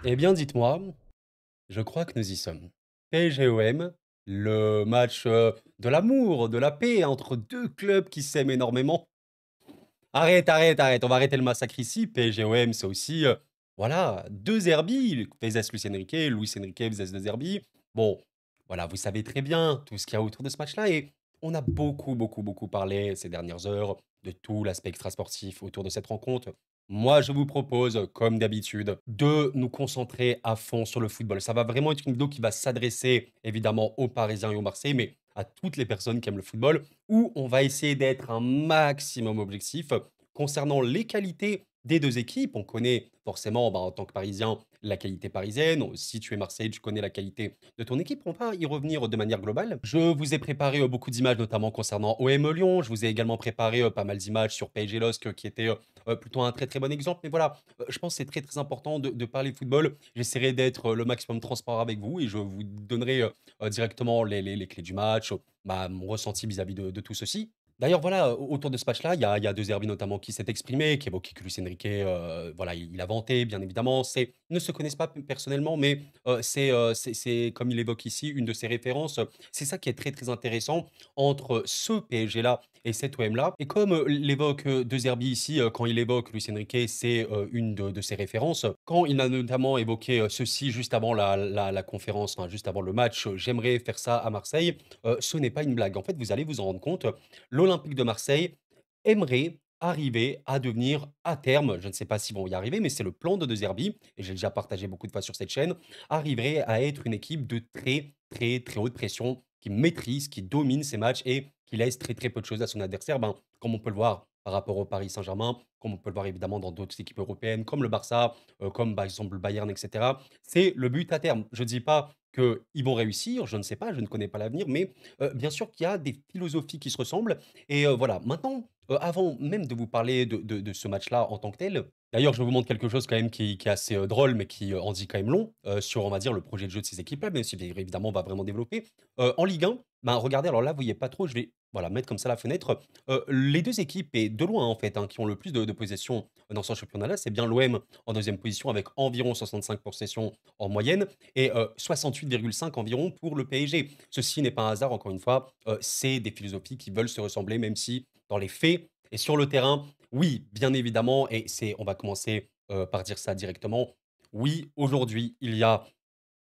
Eh bien, dites-moi, je crois que nous y sommes. PSG-OM, le match, de l'amour, de la paix entre 2 clubs qui s'aiment énormément. Arrête, arrête, arrête, on va arrêter le massacre ici. PSG-OM, c'est aussi, voilà, 2 Zerbi, VS Luis Enrique VS De Zerbi. Bon, voilà, vous savez très bien tout ce qu'il y a autour de ce match-là et on a beaucoup, beaucoup, beaucoup parlé ces dernières heures de tout l'aspect extrasportif autour de cette rencontre. Moi, je vous propose, comme d'habitude, de nous concentrer à fond sur le football. Ça va vraiment être une vidéo qui va s'adresser évidemment aux Parisiens et aux Marseillais, mais à toutes les personnes qui aiment le football, où on va essayer d'être un maximum objectif concernant les qualités des 2 équipes. On connaît forcément, bah, en tant que Parisien, la qualité parisienne. Si tu es Marseille, tu connais la qualité de ton équipe. On va y revenir de manière globale. Je vous ai préparé, beaucoup d'images, notamment concernant OM Lyon. Je vous ai également préparé, pas mal d'images sur PSG LOSC, qui était, plutôt un très, très bon exemple. Mais voilà, je pense que c'est très, très important de parler football. J'essaierai d'être, le maximum transparent avec vous et je vous donnerai, directement les clés du match, mon ressenti vis-à-vis de tout ceci. D'ailleurs, voilà, autour de ce match-là, il y a De Zerbi notamment qui s'est exprimé, qui évoquait que Luis Enrique, voilà, il a vanté, bien évidemment. Ils ne se connaissent pas personnellement, mais c'est comme il évoque ici, une de ses références. C'est ça qui est très, très intéressant entre ce PSG-là et cet OM-là. Et comme, l'évoque, De Zerbi ici, quand il évoque Luis Enrique, c'est, une de ses références. Quand il a notamment évoqué, ceci juste avant la conférence, enfin, juste avant le match: «J'aimerais faire ça à Marseille», ce n'est pas une blague. En fait, vous allez vous en rendre compte, l'Olympique de Marseille aimerait arriver à devenir à terme, je ne sais pas s'ils vont y arriver, mais c'est le plan de Zerbi et j'ai déjà partagé beaucoup de fois sur cette chaîne, arriverait à être une équipe de très, très, très haute pression, qui maîtrise, qui domine ses matchs et qui laisse très, très peu de choses à son adversaire, comme on peut le voir par rapport au Paris Saint-Germain, comme on peut le voir évidemment dans d'autres équipes européennes, comme le Barça, comme par exemple le Bayern, et cetera. C'est le but à terme. Je ne dis pas qu'ils vont réussir, je ne sais pas, je ne connais pas l'avenir, mais bien sûr qu'il y a des philosophies qui se ressemblent et voilà. Maintenant, avant même de vous parler de ce match-là en tant que tel, d'ailleurs, je vais vous montre quelque chose quand même qui est assez, drôle, mais qui, en dit quand même long, sur, on va dire, le projet de jeu de ces équipes-là, même si bien évidemment, on va vraiment développer. En Ligue 1, regardez, alors là, vous voyez pas trop, je vais, voilà, mettre comme ça la fenêtre. Les 2 équipes et de loin, en fait, hein, qui ont le plus de possession dans ce championnat-là, c'est bien l'OM en deuxième position avec environ 65 possessions en moyenne et 68,5 environ pour le PSG. Ceci n'est pas un hasard, encore une fois, c'est des philosophies qui veulent se ressembler, même si dans les faits et sur le terrain, oui, bien évidemment, et c'est on va commencer, par dire ça directement. Oui, aujourd'hui, il y a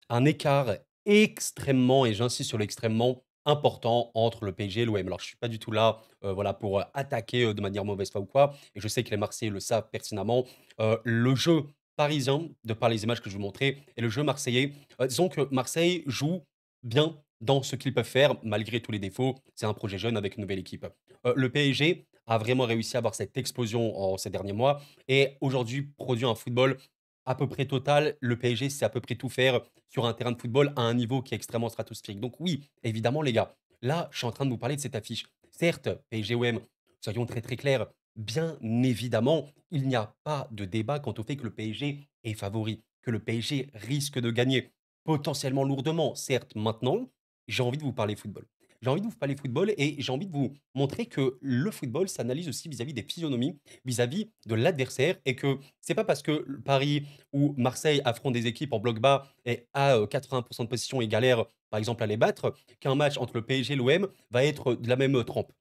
un écart extrêmement, et j'insiste sur l'extrêmement, important entre le PSG et l'OM. Alors je suis pas du tout là, voilà, pour, attaquer, de manière mauvaise foi ou quoi, et je sais que les Marseillais le savent pertinemment. Le jeu parisien, de par les images que je vais vous montrer, et le jeu marseillais, disons que Marseille joue bien dans ce qu'ils peuvent faire malgré tous les défauts. C'est un projet jeune avec une nouvelle équipe. Le PSG a vraiment réussi à avoir cette explosion en ces derniers mois et aujourd'hui produit un football à peu près total. Le PSG sait à peu près tout faire sur un terrain de football à un niveau qui est extrêmement stratosphérique. Donc oui, évidemment les gars, là, je suis en train de vous parler de cette affiche. Certes, PSG-OM, soyons très, très clairs, bien évidemment, il n'y a pas de débat quant au fait que le PSG est favori, que le PSG risque de gagner, potentiellement lourdement. Certes, maintenant, j'ai envie de vous parler football. J'ai envie de vous parler football et j'ai envie de vous montrer que le football s'analyse aussi vis-à-vis des physionomies, vis-à-vis de l'adversaire et que c'est pas parce que Paris ou Marseille affrontent des équipes en bloc bas et à 80 de possession et galèrent, par exemple, à les battre, qu'un match entre le PSG et l'OM va être de la même trempe.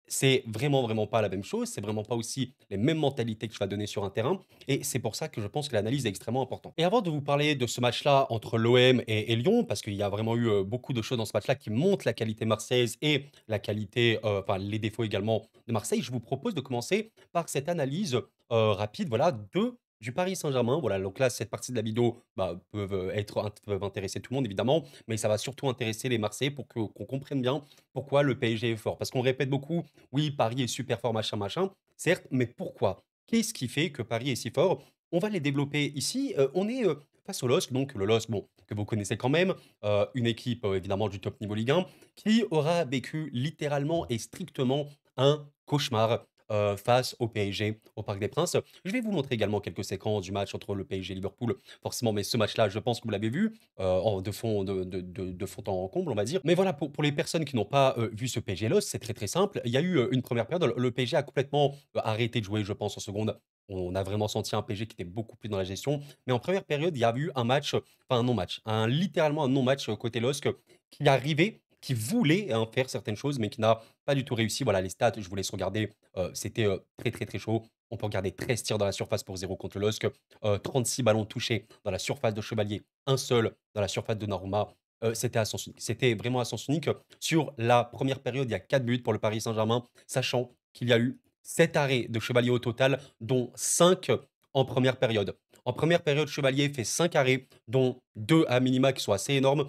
C'est vraiment, vraiment pas la même chose, c'est vraiment pas aussi les mêmes mentalités que tu vas donner sur un terrain et c'est pour ça que je pense que l'analyse est extrêmement importante. Et avant de vous parler de ce match-là entre l'OM et Lyon, parce qu'il y a vraiment eu, beaucoup de choses dans ce match-là qui montrent la qualité marseillaise et la qualité, enfin les défauts également de Marseille, je vous propose de commencer par cette analyse, rapide, voilà, du Paris Saint-Germain. Voilà, donc là, cette partie de la vidéo, peuvent intéresser tout le monde évidemment, mais ça va surtout intéresser les Marseillais pour qu'on comprenne bien pourquoi le PSG est fort. Parce qu'on répète beaucoup: «Oui, Paris est super fort, machin, machin». Certes, mais pourquoi? Qu'est-ce qui fait que Paris est si fort? On va les développer ici. On est, face au LOSC, donc le LOSC, bon, que vous connaissez quand même, une équipe, évidemment du top niveau Ligue 1, qui aura vécu littéralement et strictement un cauchemar, face au PSG, au Parc des Princes. Je vais vous montrer également quelques séquences du match entre le PSG et Liverpool, forcément, mais ce match-là, je pense que vous l'avez vu, en de fond en comble, on va dire. Mais voilà, pour les personnes qui n'ont pas, vu ce PSG LOS, c'est très, très simple. Il y a eu, une première période, le PSG a complètement, arrêté de jouer, je pense, en seconde. On a vraiment senti un PSG qui était beaucoup plus dans la gestion. Mais en première période, il y a eu un match, enfin un non-match, littéralement un non-match côté LOSC qui arrivait, qui voulait hein, faire certaines choses, mais qui n'a pas du tout réussi. Voilà, les stats, je vous laisse regarder. C'était très, très, très chaud. On peut regarder 13 tirs dans la surface pour 0 contre le LOSC, 36 ballons touchés dans la surface de Chevalier, un seul dans la surface de Naruma. C'était à sens unique. C'était vraiment à sens unique. Sur la première période, il y a 4 buts pour le Paris Saint-Germain, sachant qu'il y a eu 7 arrêts de Chevalier au total, dont 5 en première période. En première période, Chevalier fait 5 arrêts, dont 2 à minima qui sont assez énormes,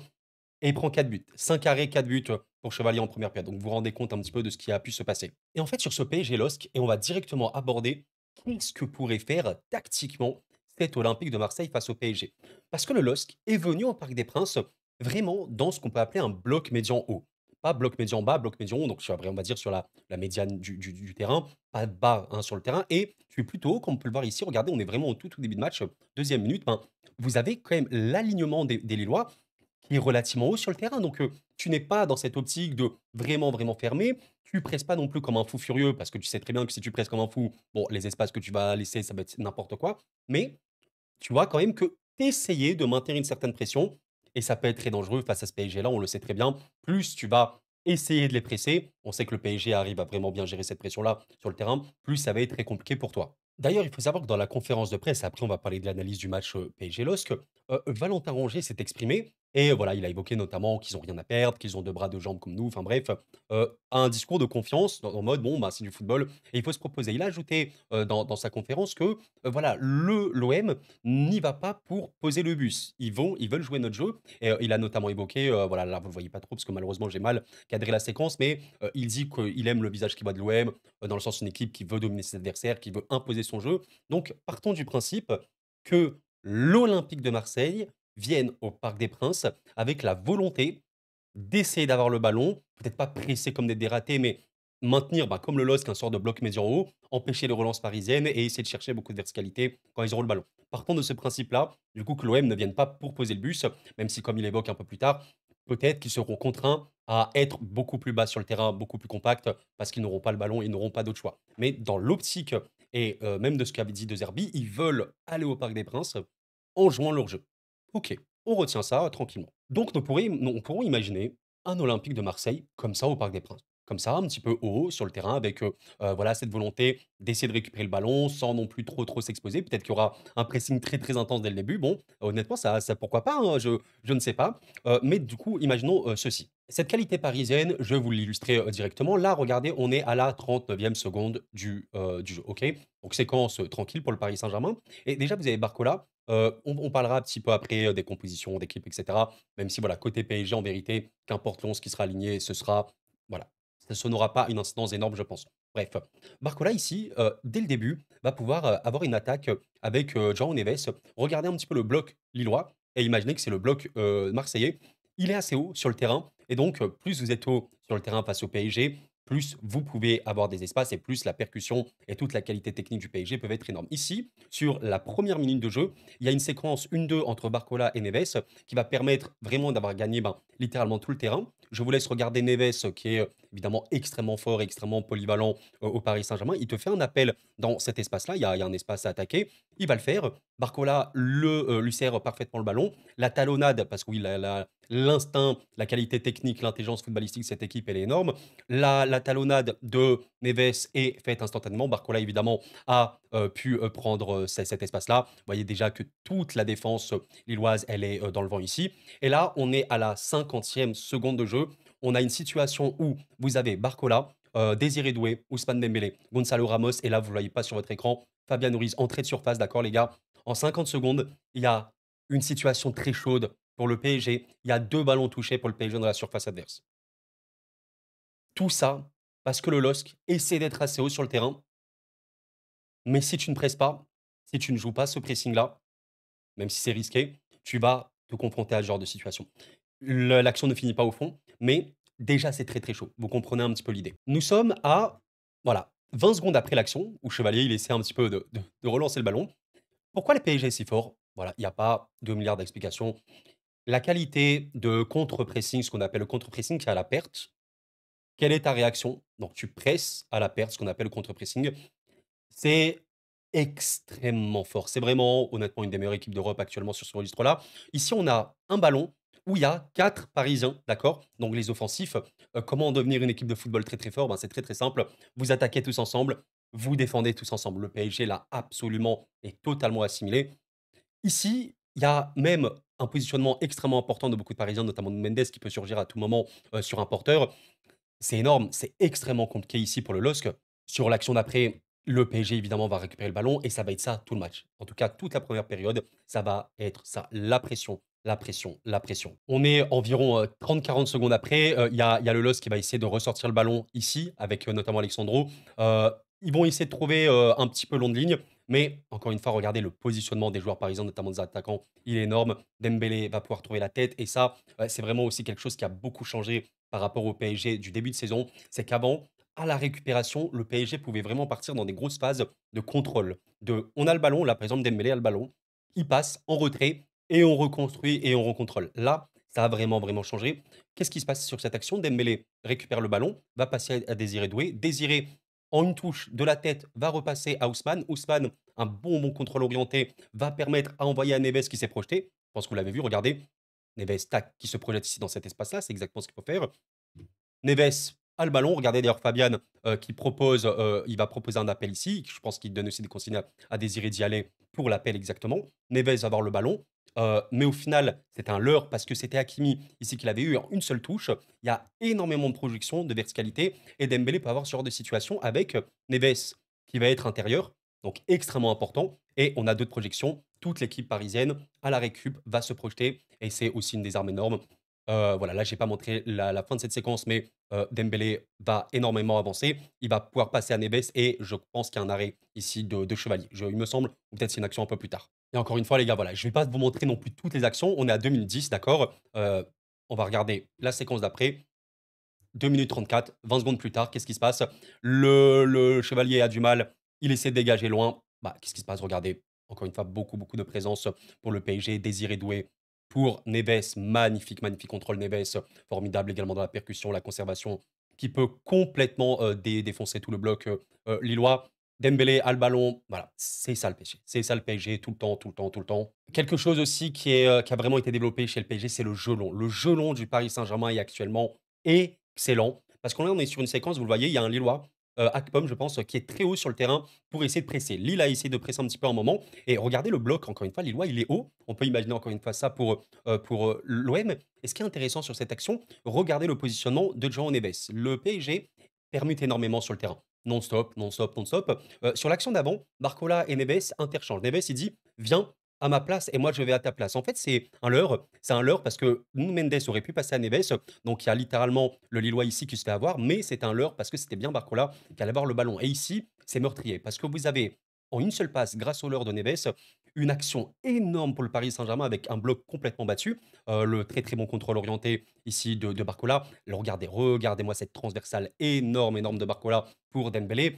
et il prend 4 buts. 5 arrêts, 4 buts pour Chevalier en première période. Donc vous vous rendez compte un petit peu de ce qui a pu se passer. Et en fait, sur ce PSG LOSC, et on va directement aborder qu'est-ce que pourrait faire tactiquement cet Olympique de Marseille face au PSG. Parce que le LOSC est venu au Parc des Princes vraiment dans ce qu'on peut appeler un bloc médian haut. Pas bloc médian bas, bloc médian haut, donc on va dire sur la médiane du terrain, pas bas hein, sur le terrain. Et tu es plutôt haut, comme on peut le voir ici. Regardez, on est vraiment au tout début de match, deuxième minute. Ben, vous avez quand même l'alignement des Lillois qui est relativement haut sur le terrain. Donc, tu n'es pas dans cette optique de vraiment, vraiment fermer. Tu presses pas non plus comme un fou furieux parce que tu sais très bien que si tu presses comme un fou, bon, les espaces que tu vas laisser, ça va être n'importe quoi. Mais tu vois quand même que essayer de maintenir une certaine pression et ça peut être très dangereux face à ce PSG-là, on le sait très bien. Plus tu vas essayer de les presser, on sait que le PSG arrive à vraiment bien gérer cette pression-là sur le terrain, plus ça va être très compliqué pour toi. D'ailleurs, il faut savoir que dans la conférence de presse, après on va parler de l'analyse du match PSG-LOSC, Valentin Rongier s'est exprimé et voilà, il a évoqué notamment qu'ils ont rien à perdre, qu'ils ont 2 bras, 2 jambes comme nous, enfin bref, un discours de confiance en mode: «Bon, bah, c'est du football et il faut se proposer». Il a ajouté, dans sa conférence que, voilà, l'OM n'y va pas pour poser le bus. Ils veulent jouer notre jeu et il a notamment évoqué, voilà, là, vous le voyez pas trop parce que malheureusement j'ai mal cadré la séquence, mais il dit qu'il aime le visage qui va de l'OM, dans le sens une équipe qui veut dominer ses adversaires, qui veut imposer son jeu. Donc partons du principe que l'Olympique de Marseille vienne au Parc des Princes avec la volonté d'essayer d'avoir le ballon, peut-être pas presser comme des dératés, mais maintenir, bah, comme le LOSC, un sort de bloc médian haut, empêcher les relances parisiennes et essayer de chercher beaucoup de verticalité quand ils auront le ballon. Partons de ce principe-là, du coup, que l'OM ne vienne pas pour poser le bus, même si, comme il évoque un peu plus tard, peut-être qu'ils seront contraints à être beaucoup plus bas sur le terrain, beaucoup plus compact, parce qu'ils n'auront pas le ballon, ils n'auront pas d'autre choix. Mais dans l'optique et même de ce qu'avait dit De Zerbi, ils veulent aller au Parc des Princes en jouant leur jeu. OK, on retient ça tranquillement. Donc nous pourrons imaginer un Olympique de Marseille comme ça au Parc des Princes. Comme ça, un petit peu haut sur le terrain avec, voilà cette volonté d'essayer de récupérer le ballon sans non plus trop s'exposer. Peut-être qu'il y aura un pressing très, très intense dès le début. Bon, honnêtement ça pourquoi pas, hein, je ne sais pas. Mais du coup, imaginons, ceci. Cette qualité parisienne, je vais vous l'illustrer, directement. Là, regardez, on est à la 39e seconde du jeu, OK? Donc séquence, tranquille pour le Paris Saint-Germain et déjà vous avez Barcola. On parlera un petit peu après, des compositions d'équipe et cetera. Même si voilà, côté PSG en vérité, qu'importe l'11 qui sera aligné, ce sera voilà, ça n'aura pas une incidence énorme, je pense. Bref, Barcola ici, dès le début, va pouvoir, avoir une attaque, avec, João Neves. Regardez un petit peu le bloc lillois et imaginez que c'est le bloc, marseillais. Il est assez haut sur le terrain et donc, plus vous êtes haut sur le terrain face au PSG, plus vous pouvez avoir des espaces et plus la percussion et toute la qualité technique du PSG peuvent être énormes. Ici, sur la première minute de jeu, il y a une séquence 1-2 entre Barcola et Neves qui va permettre vraiment d'avoir gagné, ben, littéralement tout le terrain. Je vous laisse regarder Neves qui est, évidemment extrêmement fort, extrêmement polyvalent, au Paris Saint-Germain. Il te fait un appel dans cet espace-là, il y a un espace à attaquer, il va le faire. Barcola lui sert parfaitement le ballon. La talonnade, parce que oui, l'instinct, la qualité technique, l'intelligence footballistique de cette équipe, elle est énorme. La talonnade de Neves est faite instantanément. Barcola, évidemment, a pu prendre cet espace-là. Vous voyez déjà que toute la défense lilloise, elle est dans le vent ici. Et là, on est à la 50e seconde de jeu. On a une situation où vous avez Barcola, Désiré Doué, Ousmane Dembélé, Gonzalo Ramos, et là, vous ne le voyez pas sur votre écran, Fabien Ruiz, entrée de surface, d'accord, les gars. En 50 secondes, il y a une situation très chaude pour le PSG. Il y a 2 ballons touchés pour le PSG dans la surface adverse. Tout ça parce que le LOSC essaie d'être assez haut sur le terrain, mais si tu ne presses pas, si tu ne joues pas ce pressing-là, même si c'est risqué, tu vas te confronter à ce genre de situation. L'action ne finit pas au fond, mais déjà c'est très, très chaud. Vous comprenez un petit peu l'idée. Nous sommes à, voilà, 20 secondes après l'action où Chevalier, il essaie un petit peu de relancer le ballon. Pourquoi le PSG est si fort? Voilà, il y a pas 2 milliards d'explications. La qualité de contre-pressing, ce qu'on appelle le contre-pressing, c'est à la perte. Quelle est ta réaction? Donc tu presses à la perte, ce qu'on appelle le contre-pressing. C'est extrêmement fort. C'est vraiment, honnêtement, une des meilleures équipes d'Europe actuellement sur ce registre-là. Ici, on a un ballon où il y a 4 Parisiens, d'accord? Donc les offensifs, comment devenir une équipe de football très, très fort? Ben, c'est très, très simple. Vous attaquez tous ensemble, vous défendez tous ensemble. Le PSG l'a absolument et totalement assimilé. Ici, il y a même un positionnement extrêmement important de beaucoup de Parisiens, notamment de Mendes, qui peut surgir à tout moment, sur un porteur. C'est énorme, c'est extrêmement compliqué ici pour le LOSC. Sur l'action d'après, le PSG évidemment va récupérer le ballon et ça va être ça tout le match. En tout cas, toute la première période, ça va être ça, la pression, la pression, la pression. On est environ 30-40 secondes après, il y a le LOSC qui va essayer de ressortir le ballon ici, avec notamment Alexandro. Euh, Ils vont essayer de trouver un petit peu long de ligne, mais encore une fois, regardez le positionnement des joueurs parisiens, notamment des attaquants, il est énorme. Dembélé va pouvoir trouver la tête et ça, c'est vraiment aussi quelque chose qui a beaucoup changé par rapport au PSG du début de saison, c'est qu'avant, à la récupération, le PSG pouvait vraiment partir dans des grosses phases de contrôle. On a le ballon, là par exemple Dembélé a le ballon, il passe en retrait et on reconstruit et on recontrôle. Là, ça a vraiment, vraiment changé. Qu'est-ce qui se passe sur cette action? Dembélé récupère le ballon, va passer à Désiré Doué. Désiré, en une touche de la tête, va repasser à Ousmane. Ousmane, un bon contrôle orienté, va permettre à envoyer à Neves qui s'est projeté. Je pense que vous l'avez vu, regardez. Neves, tac, qui se projette ici dans cet espace-là, c'est exactement ce qu'il faut faire. Neves a le ballon. Regardez d'ailleurs Fabian qui propose, il va proposer un appel ici. Je pense qu'il donne aussi des consignes à Désiré d'y aller pour l'appel exactement. Neves va avoir le ballon. Mais au final, c'était un leurre parce que c'était Hakimi ici qu'il avait eu en une seule touche. Il y a énormément de projections, de verticalité. Et Dembélé peut avoir ce genre de situation avec Neves qui va être intérieur. Donc extrêmement important. Et on a d'autres projections. Toute l'équipe parisienne à la récup va se projeter. Et c'est aussi une des armes énormes. Voilà, là, j'ai pas montré la fin de cette séquence, mais Dembélé va énormément avancer. Il va pouvoir passer à Neves et je pense qu'il y a un arrêt ici de Chevalier. Il me semble, ou peut-être c'est une action un peu plus tard. Et encore une fois, les gars, voilà, je vais pas vous montrer non plus toutes les actions. On est à 2 minutes 10, d'accord? On va regarder la séquence d'après. 2 minutes 34, 20 secondes plus tard, qu'est-ce qui se passe? Le Chevalier a du mal, il essaie de dégager loin. Bah, qu'est-ce qui se passe? Regardez, encore une fois, beaucoup de présence pour le PSG. Désiré Doué pour Neves, magnifique, magnifique contrôle Neves, formidable également dans la percussion, la conservation, qui peut complètement défoncer tout le bloc lillois. Dembélé a le ballon, voilà, c'est ça le PSG. C'est ça le PSG, tout le temps, tout le temps, tout le temps. Quelque chose aussi qui a vraiment été développé chez le PSG, c'est le jeu long. Le jeu long du Paris Saint-Germain est actuellement excellent. Parce qu'on là, on est sur une séquence, vous le voyez, il y a un Lillois, Akpom, je pense, qui est très haut sur le terrain pour essayer de presser. Lille a essayé de presser un petit peu un moment. Et regardez le bloc, encore une fois, Lillois, il est haut. On peut imaginer encore une fois ça pour l'OM. Et ce qui est intéressant sur cette action, regardez le positionnement de João Neves. Le PSG permute énormément sur le terrain. Non-stop, non-stop, non-stop. Sur l'action d'avant, Barcola et Neves interchangent. Neves, il dit, viens à ma place et moi je vais à ta place. En fait, c'est un leurre. C'est un leurre parce que Nuno Mendes aurait pu passer à Neves. Donc il y a littéralement le Lillois ici qui se fait avoir, mais c'est un leurre parce que c'était bien Barcola qui allait avoir le ballon. Et ici, c'est meurtrier parce que vous avez en une seule passe, grâce au leurre de Neves, une action énorme pour le Paris Saint-Germain avec un bloc complètement battu. Le très très bon contrôle orienté ici de Barcola. Regardez-moi cette transversale énorme, énorme de Barcola pour Dembélé.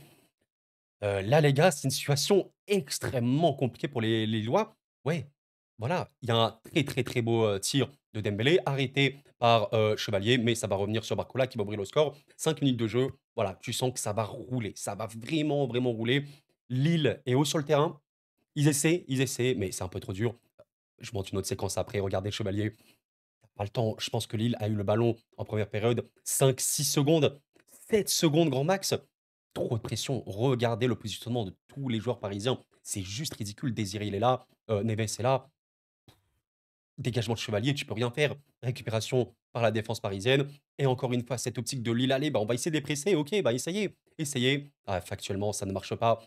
Là, les gars, c'est une situation extrêmement compliquée pour les Lillois. Ouais, voilà, il y a un très, très, très beau, tir de Dembélé, arrêté par, Chevalier, mais ça va revenir sur Barcola qui va ouvrir le score. 5 minutes de jeu, voilà, tu sens que ça va rouler, ça va vraiment, vraiment rouler. Lille est haut sur le terrain, ils essaient, mais c'est un peu trop dur. Je montre une autre séquence après, regardez Chevalier, pas le temps. Je pense que Lille a eu le ballon en première période 5-6 secondes, 7 secondes grand max. Trop de pression. Regardez le positionnement de tous les joueurs parisiens. C'est juste ridicule. Désiré, il est là. Neves est là. Dégagement de Chevalier, tu peux rien faire. Récupération par la défense parisienne. Et encore une fois, cette optique de Lille, allez, bah, on va essayer de les presser. Ok, bah essayez. Essayez. Ah, factuellement, ça ne marche pas.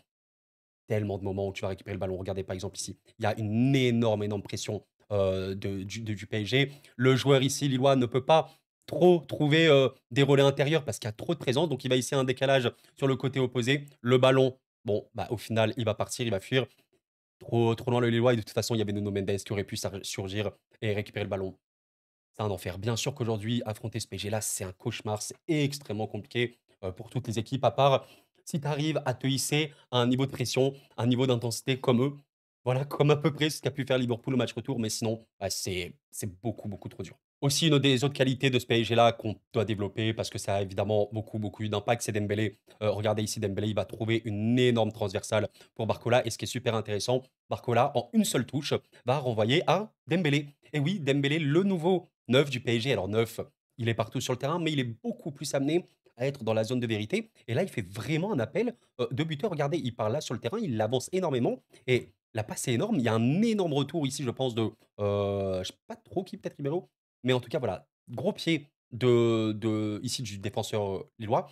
Tellement de moments où tu vas récupérer le ballon. Regardez par exemple ici, il y a une énorme, énorme pression du PSG. Le joueur ici, Lillois, ne peut pas trop trouver des relais intérieurs parce qu'il y a trop de présence. Donc il va essayer un décalage sur le côté opposé. Le ballon, bon, bah, au final, il va partir, il va fuir. Trop loin le Lillois. Et de toute façon, il y avait Nuno Mendes qui aurait pu surgir et récupérer le ballon. C'est un enfer. Bien sûr qu'aujourd'hui, affronter ce PSG-là, c'est un cauchemar, c'est extrêmement compliqué pour toutes les équipes, à part si tu arrives à te hisser à un niveau de pression, un niveau d'intensité comme eux. Voilà, comme à peu près ce qu'a pu faire Liverpool au match retour, mais sinon, c'est beaucoup trop dur. Aussi, une des autres qualités de ce PSG-là qu'on doit développer parce que ça a évidemment beaucoup, beaucoup eu d'impact, c'est Dembélé. Regardez ici, Dembélé, il va trouver une énorme transversale pour Barcola et ce qui est super intéressant, Barcola, en une seule touche, va renvoyer à Dembélé. Et oui, Dembélé, le nouveau neuf du PSG. Alors neuf, il est partout sur le terrain, mais il est beaucoup plus amené à être dans la zone de vérité. Et là, il fait vraiment un appel de buteur. Regardez, il part là sur le terrain, il avance énormément et la passe est énorme. Il y a un énorme retour ici, je pense, de, je sais pas trop qui, peut-être Ribeiro, mais en tout cas, voilà, gros pied ici du défenseur, lillois.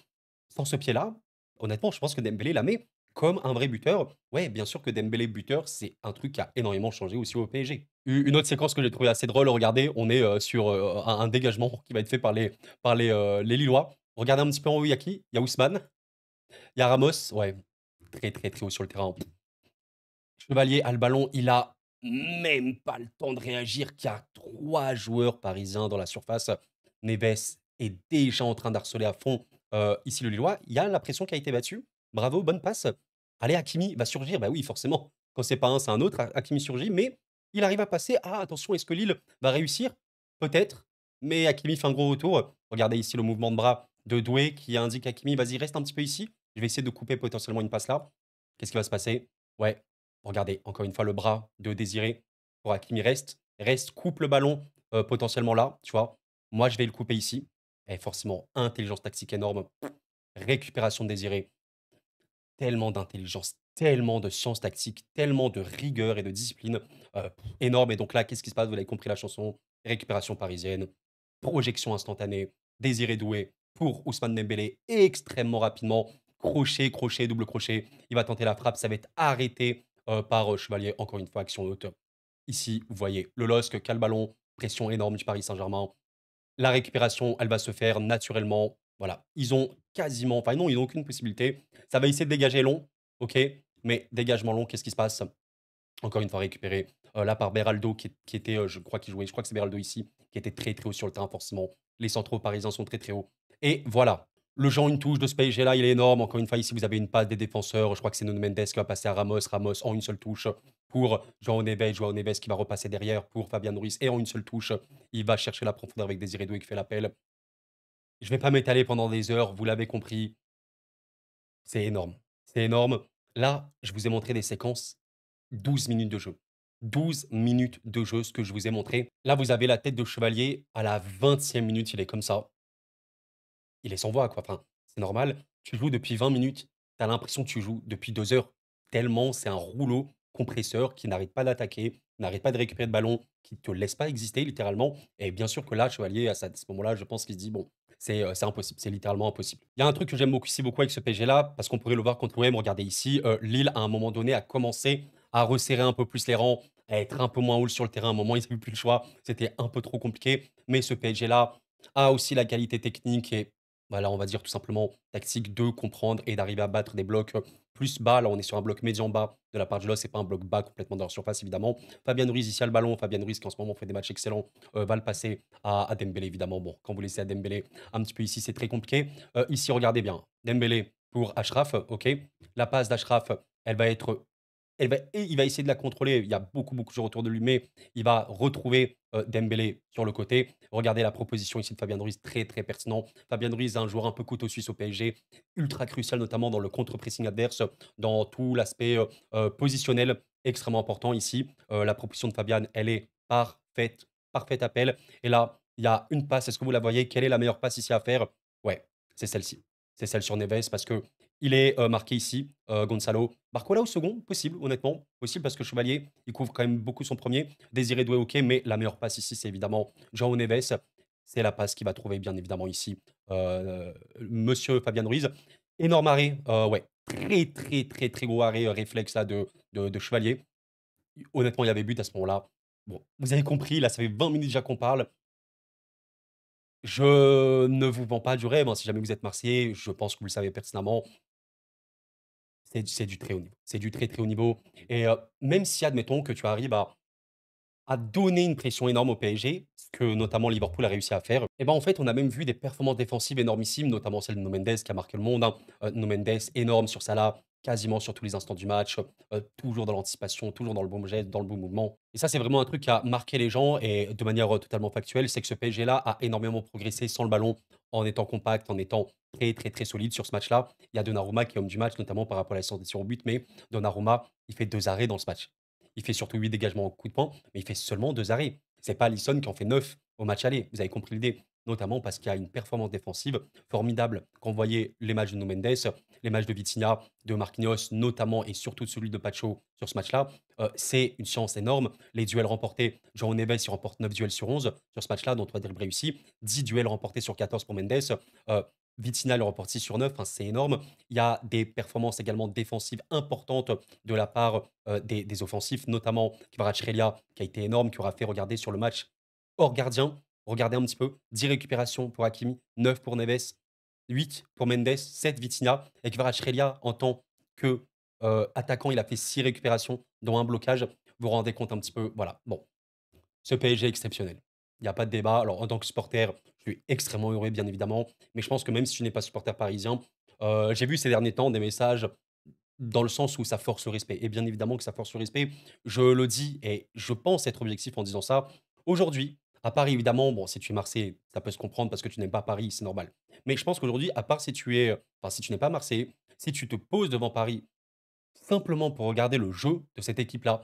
Sans ce pied-là, honnêtement, je pense que Dembélé la met comme un vrai buteur. Ouais, bien sûr que Dembélé buteur, c'est un truc qui a énormément changé aussi au PSG. U Une autre séquence que j'ai trouvé assez drôle, regardez, on est, sur, un dégagement qui va être fait par les Lillois. Regardez un petit peu en haut, il y a qui? Il y a Ousmane, il y a Ramos, ouais, très, très, très haut sur le terrain. Chevalier a le ballon, il a même pas le temps de réagir, qu'il y a 3 joueurs parisiens dans la surface. Neves est déjà en train d'harceler à fond, ici le Lillois. Il y a la pression qui a été battue. Bravo, bonne passe. Allez, Hakimi va surgir. Bah oui, forcément, quand c'est pas un, c'est un autre. Hakimi surgit, mais il arrive à passer. Ah, attention, est-ce que Lille va réussir? Peut-être, mais Hakimi fait un gros retour. Regardez ici le mouvement de bras de Doué qui indique à Hakimi: «Vas-y, reste un petit peu ici. Je vais essayer de couper potentiellement une passe là». Qu'est-ce qui va se passer? Ouais, regardez, encore une fois, le bras de Désiré pour Hakimi reste, coupe le ballon, potentiellement là, tu vois? Moi, je vais le couper ici et forcément, intelligence tactique énorme, récupération de Désiré, tellement d'intelligence, tellement de science tactique, tellement de rigueur et de discipline, énorme et donc là, qu'est-ce qui se passe? Vous l'avez compris la chanson, récupération parisienne, projection instantanée, Désiré Doué pour Ousmane Dembélé extrêmement rapidement, crochet, crochet, double crochet. Il va tenter la frappe, ça va être arrêté, par, Chevalier, encore une fois, action haute. Ici, vous voyez le LOSC qui a le ballon, pression énorme du Paris Saint-Germain. La récupération, elle va se faire naturellement. Voilà, ils ont quasiment enfin non, ils n'ont aucune possibilité. Ça va essayer de dégager long, OK, mais dégagement long, qu'est-ce qui se passe? Encore une fois récupéré, là par Beraldo qui était, je crois que c'est Beraldo ici, qui était très, très haut sur le terrain forcément. Les centraux parisiens sont très, très hauts et voilà. Le Jean une touche de ce PSG-là, il est énorme. Encore une fois, ici, vous avez une passe des défenseurs. Je crois que c'est Nuno Mendes qui va passer à Ramos. Ramos en une seule touche pour João Neves. João Neves qui va repasser derrière pour Fabian Ruiz et en une seule touche, il va chercher la profondeur avec Désiré Doué qui fait l'appel. Je vais pas m'étaler pendant des heures, vous l'avez compris, c'est énorme. C'est énorme. Là, je vous ai montré des séquences, 12 minutes de jeu. 12 minutes de jeu, ce que je vous ai montré. Là, vous avez la tête de Chevalier, à la 20e minute, il est comme ça. Il est sans voix, quoi. Enfin, c'est normal. Tu joues depuis 20 minutes, tu as l'impression que tu joues depuis 2 heures, tellement c'est un rouleau compresseur qui n'arrête pas d'attaquer, n'arrête pas de récupérer de ballon, qui te laisse pas exister littéralement et bien sûr que là, Chevalier, à ce moment-là, je pense qu'il se dit: «Bon, c'est impossible, c'est littéralement impossible». Il y a un truc que j'aime beaucoup aussi beaucoup avec ce PSG-là, parce qu'on pourrait le voir contre l'OM, regardez ici, Lille, à un moment donné, a commencé à resserrer un peu plus les rangs, à être un peu moins haut sur le terrain. À un moment, ils avaient plus le choix, c'était un peu trop compliqué, mais ce PSG-là a aussi la qualité technique et voilà, on va dire tout simplement tactique de comprendre et d'arriver à battre des blocs, plus bas. Là, on est sur un bloc médian bas de la part du LOS, c'est pas un bloc bas complètement dans leur surface évidemment. Fabien Ruiz ici a le ballon, Fabien Ruiz qui en ce moment fait des matchs excellents, va le passer à Dembélé évidemment. Bon, quand vous laissez à Dembélé un petit peu ici, c'est très compliqué. Ici, regardez bien, Dembélé pour Achraf, OK. La passe d'Achraf, elle va être il va essayer de la contrôler. Il y a beaucoup, beaucoup de joueurs autour de lui, mais il va retrouver, Dembélé sur le côté. Regardez la proposition ici de Fabien Ruiz, très, très pertinent. Fabien Ruiz, un joueur un peu couteau suisse au PSG, ultra crucial notamment dans le contre-pressing adverse, dans tout l'aspect, positionnel, extrêmement important ici. La proposition de Fabian, elle est parfaite, parfait appel et là, il y a une passe, est-ce que vous la voyez? Quelle est la meilleure passe ici à faire? Ouais, c'est celle-ci. C'est celle sur Neves parce qu'il est, marqué ici, Gonzalo. Barcola au second, possible, honnêtement, possible parce que Chevalier, il couvre quand même beaucoup son premier. Désiré Doué, OK, mais la meilleure passe ici, c'est évidemment João Neves. C'est la passe qu'il va trouver bien évidemment ici, monsieur Fabien Ruiz. Énorme arrêt, ouais, très, très, très, très gros arrêt, réflexe là de Chevalier. Honnêtement, il y avait but à ce moment-là. Bon, vous avez compris, là, ça fait 20 minutes déjà qu'on parle. Je ne vous vends pas du rêve, hein, si jamais vous êtes marseillais, je pense que vous le savez pertinemment. C'est du très haut niveau. C'est du très, très haut niveau et même si admettons que tu arrives à donner une pression énorme au PSG, ce que notamment Liverpool a réussi à faire, et ben, en fait, on a même vu des performances défensives énormissimes, notamment celle de Nuno Mendes qui a marqué le monde, hein. Nuno Mendes énorme sur Salah, quasiment sur tous les instants du match, toujours dans l'anticipation, toujours dans le bon geste, dans le bon mouvement. Et ça, c'est vraiment un truc qui a marqué les gens et de manière, totalement factuelle, c'est que ce PSG-là a énormément progressé sans le ballon, en étant compact, en étant très, très, très solide sur ce match-là. Il y a Donnarumma qui est homme du match, notamment par rapport à la sur au but, mais Donnarumma, il fait 2 arrêts dans ce match. Il fait surtout 8 dégagements en coup de poing, mais il fait seulement 2 arrêts. C'est pas Alisson qui en fait 9 au match aller. Vous avez compris l'idée. Notamment parce qu'il y a une performance défensive formidable. Quand vous voyez les matchs de No Mendes, les matchs de Vitinha, de Marquinhos, notamment et surtout celui de Pacho sur ce match-là, c'est une chance énorme. Les duels remportés, João Neves, il remporte 9 duels sur 11 sur ce match-là, dont 3 dribbles réussis. 10 duels remportés sur 14 pour Mendes. Vitinha le remporte 6 sur 9, hein, c'est énorme. Il y a des performances également défensives importantes de la part des offensifs, notamment Kvaratskhelia, qui a été énorme, qui aura fait regarder sur le match hors gardien. Regardez un petit peu, 10 récupérations pour Hakimi, 9 pour Neves, 8 pour Mendes, 7 Vitinha. Et Kvaratskhelia, en tant que attaquant, il a fait 6 récupérations, dont un blocage. Vous vous rendez compte un petit peu, voilà. Bon, ce PSG est exceptionnel. Il y a pas de débat. Alors, en tant que supporter, je suis extrêmement heureux, bien évidemment. Mais je pense que même si tu n'es pas supporter parisien, j'ai vu ces derniers temps des messages dans le sens où ça force le respect. Et bien évidemment que ça force le respect. Je le dis et je pense être objectif en disant ça. Aujourd'hui, à Paris, évidemment, bon, si tu es Marseillais, ça peut se comprendre parce que tu n'aimes pas Paris, c'est normal. Mais je pense qu'aujourd'hui, à part si tu es, enfin, si tu n'es pas Marseillais, si tu te poses devant Paris simplement pour regarder le jeu de cette équipe-là,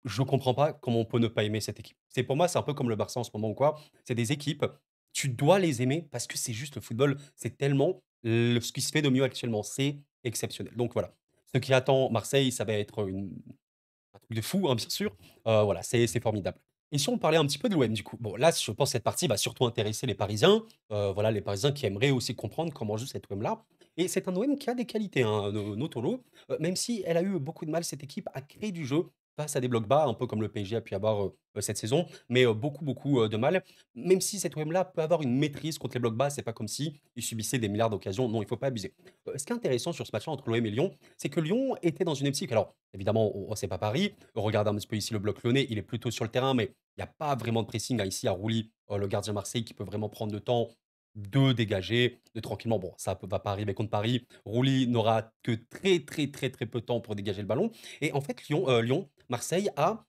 je comprends pas comment on peut ne pas aimer cette équipe. C'est pour moi, c'est un peu comme le Barça en ce moment ou quoi. C'est des équipes, tu dois les aimer parce que c'est juste le football. C'est tellement ce qui se fait de mieux actuellement. C'est exceptionnel. Donc voilà. Ce qui attend Marseille, ça va être un truc de fou, hein, bien sûr. Voilà, c'est formidable. Et si on parlait un petit peu de l'OM, du coup. Bon, là, je pense que cette partie va surtout intéresser les Parisiens. Voilà, les Parisiens qui aimeraient aussi comprendre comment joue cet OM-là. Et c'est un OM qui a des qualités, hein, notons-le. Même si elle a eu beaucoup de mal, cette équipe, à créer du jeu face à des blocs bas, un peu comme le PSG a pu avoir cette saison, mais beaucoup, beaucoup de mal. Même si cet OM-là peut avoir une maîtrise contre les blocs bas, c'est pas comme si il subissait des milliards d'occasions. Non, il faut pas abuser. Ce qui est intéressant sur ce match-là entre l'OM et Lyon, c'est que Lyon était dans une optique. Alors, évidemment, c'est pas Paris. Regardez un petit peu ici le bloc lyonnais, il est plutôt sur le terrain, mais il n'y a pas vraiment de pressing, hein, ici à Rouli, le gardien Marseille qui peut vraiment prendre le temps de dégager, de tranquillement. Bon, ça va pas arriver contre Paris. Rouli n'aura que très, très, très, très peu de temps pour dégager le ballon. Et en fait, Lyon, Marseille a